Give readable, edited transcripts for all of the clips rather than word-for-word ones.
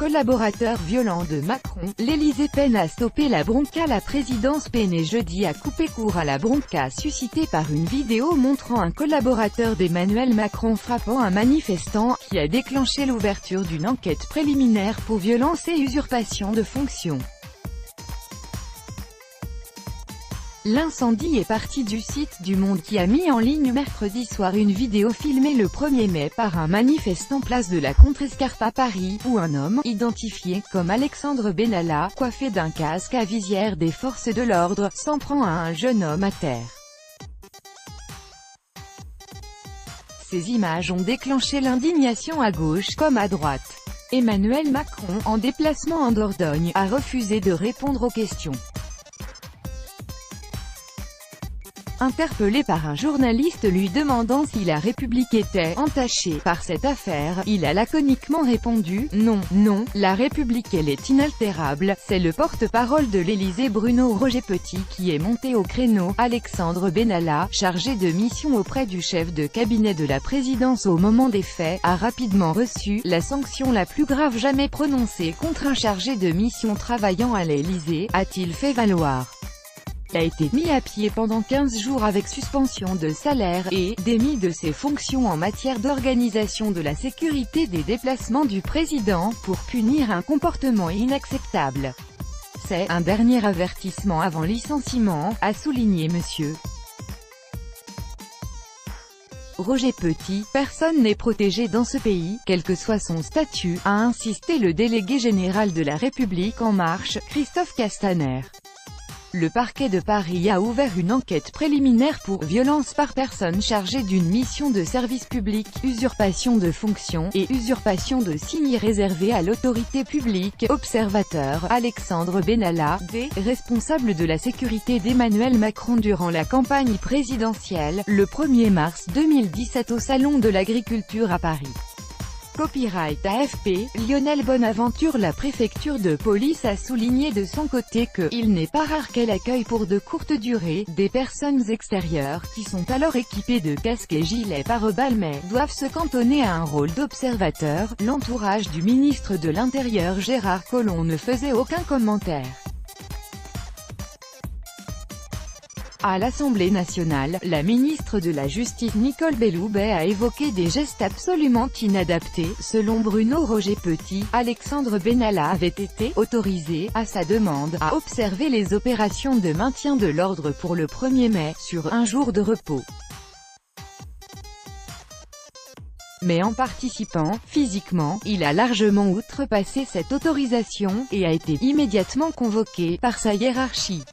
collaborateur violent de Macron. L'Élysée peine à stopper la bronca. La présidence peinait jeudi à couper court à la bronca suscitée par une vidéo montrant un collaborateur d'Emmanuel Macron frappant un manifestant, qui a déclenché l'ouverture d'une enquête préliminaire pour violence et usurpation de fonction. L'incendie est parti du site du Monde qui a mis en ligne mercredi soir une vidéo filmée le 1er mai par un manifestant place de la Contrescarpe à Paris, où un homme, identifié comme Alexandre Benalla, coiffé d'un casque à visière des forces de l'ordre, s'en prend à un jeune homme à terre. Ces images ont déclenché l'indignation à gauche comme à droite. Emmanuel Macron, en déplacement en Dordogne, a refusé de répondre aux questions. Interpellé par un journaliste lui demandant si la République était entachée par cette affaire, il a laconiquement répondu « Non, non, la République elle est inaltérable ». C'est le porte-parole de l'Élysée Bruno Roger-Petit qui est monté au créneau. Alexandre Benalla, chargé de mission auprès du chef de cabinet de la présidence au moment des faits, a rapidement reçu la sanction la plus grave jamais prononcée contre un chargé de mission travaillant à l'Élysée, a-t-il fait valoir. Il a été mis à pied pendant 15 jours avec suspension de salaire et démis de ses fonctions en matière d'organisation de la sécurité des déplacements du président, pour punir un comportement inacceptable. C'est un dernier avertissement avant licenciement, a souligné M. Roger-Petit. Personne n'est protégé dans ce pays, quel que soit son statut, a insisté le délégué général de La République En Marche, Christophe Castaner. Le parquet de Paris a ouvert une enquête préliminaire pour violence par personne chargée d'une mission de service public, usurpation de fonction, et usurpation de signes réservés à l'autorité publique. Observateur, Alexandre Benalla, responsable de la sécurité d'Emmanuel Macron durant la campagne présidentielle, le 1er mars 2017 au Salon de l'Agriculture à Paris. Copyright AFP, Lionel Bonaventure. La préfecture de police a souligné de son côté que « il n'est pas rare qu'elle accueille pour de courtes durées, des personnes extérieures, qui sont alors équipées de casques et gilets pare-balles mais doivent se cantonner à un rôle d'observateur ». L'entourage du ministre de l'Intérieur Gérard Collomb ne faisait aucun commentaire. À l'Assemblée nationale, la ministre de la Justice Nicole Belloubet a évoqué des gestes absolument inadaptés. Selon Bruno Roger-Petit, Alexandre Benalla avait été autorisé, à sa demande, à observer les opérations de maintien de l'ordre pour le 1er mai, sur un jour de repos. Mais en participant, physiquement, il a largement outrepassé cette autorisation, et a été immédiatement convoqué par sa hiérarchie.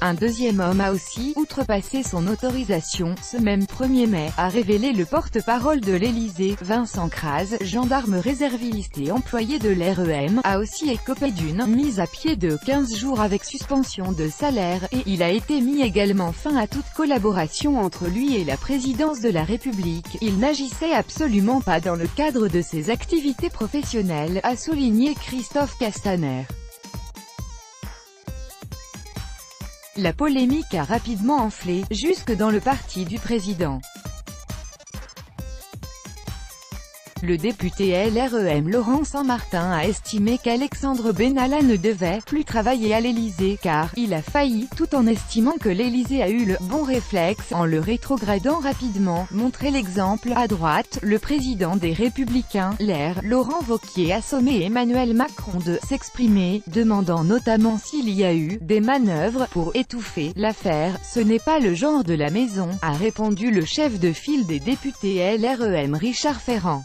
Un deuxième homme a aussi outrepassé son autorisation, ce même 1er mai, a révélé le porte-parole de l'Élysée, Vincent Kras, gendarme réserviste et employé de l'REM, a aussi écopé d'une mise à pied de 15 jours avec suspension de salaire, et il a été mis également fin à toute collaboration entre lui et la présidence de la République. Il n'agissait absolument pas dans le cadre de ses activités professionnelles, a souligné Christophe Castaner. La polémique a rapidement enflé, jusque dans le parti du président. Le député LREM Laurent Saint-Martin a estimé qu'Alexandre Benalla ne devait plus travailler à l'Élysée car il a failli, tout en estimant que l'Élysée a eu le bon réflexe en le rétrogradant rapidement. Montrer l'exemple. À droite, le président des Républicains, LR, Laurent Wauquiez, a sommé Emmanuel Macron de s'exprimer, demandant notamment s'il y a eu des manœuvres pour étouffer l'affaire. Ce n'est pas le genre de la maison, a répondu le chef de file des députés LREM Richard Ferrand.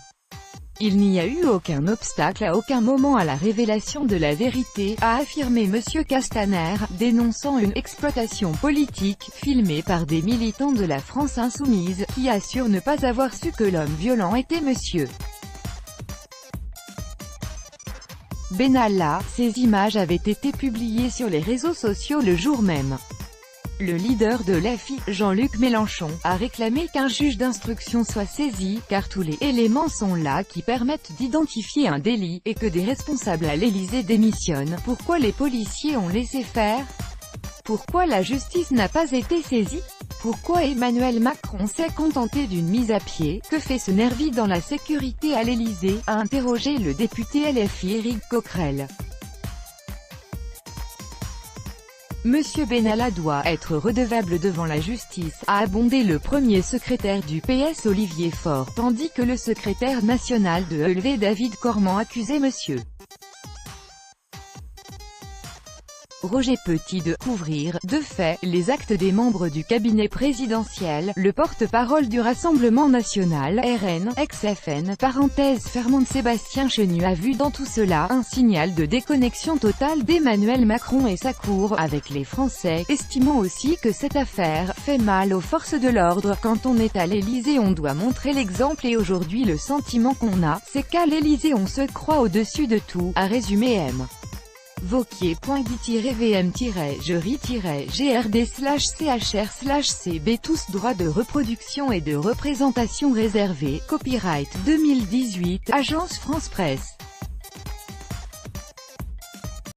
Il n'y a eu aucun obstacle à aucun moment à la révélation de la vérité, a affirmé M. Castaner, dénonçant une exploitation politique, filmée par des militants de la France insoumise, qui assurent ne pas avoir su que l'homme violent était M. Benalla. Ces images avaient été publiées sur les réseaux sociaux le jour même. Le leader de LFI, Jean-Luc Mélenchon, a réclamé qu'un juge d'instruction soit saisi, car tous les éléments sont là qui permettent d'identifier un délit, et que des responsables à l'Élysée démissionnent. Pourquoi les policiers ont laissé faire? Pourquoi la justice n'a pas été saisie? Pourquoi Emmanuel Macron s'est contenté d'une mise à pied? Que fait ce nervi dans la sécurité à l'Élysée? A interrogé le député LFI Éric Coquerel. Monsieur Benalla doit être redevable devant la justice, a abondé le premier secrétaire du PS Olivier Faure, tandis que le secrétaire national de ELV David Cormand accusait monsieur Roger Petit de couvrir, de fait, les actes des membres du cabinet présidentiel. Le porte-parole du Rassemblement National, RN, ex-FN, fermante Sébastien Chenu a vu dans tout cela un signal de déconnexion totale d'Emmanuel Macron et sa cour avec les Français, estimant aussi que cette affaire fait mal aux forces de l'ordre. Quand on est à l'Élysée, on doit montrer l'exemple et aujourd'hui le sentiment qu'on a, c'est qu'à l'Élysée on se croit au-dessus de tout, a résumé M. Vauquier.guy-vm-jury-grd/chr/cb tous droits de reproduction et de représentation réservés. Copyright 2018, Agence France Presse.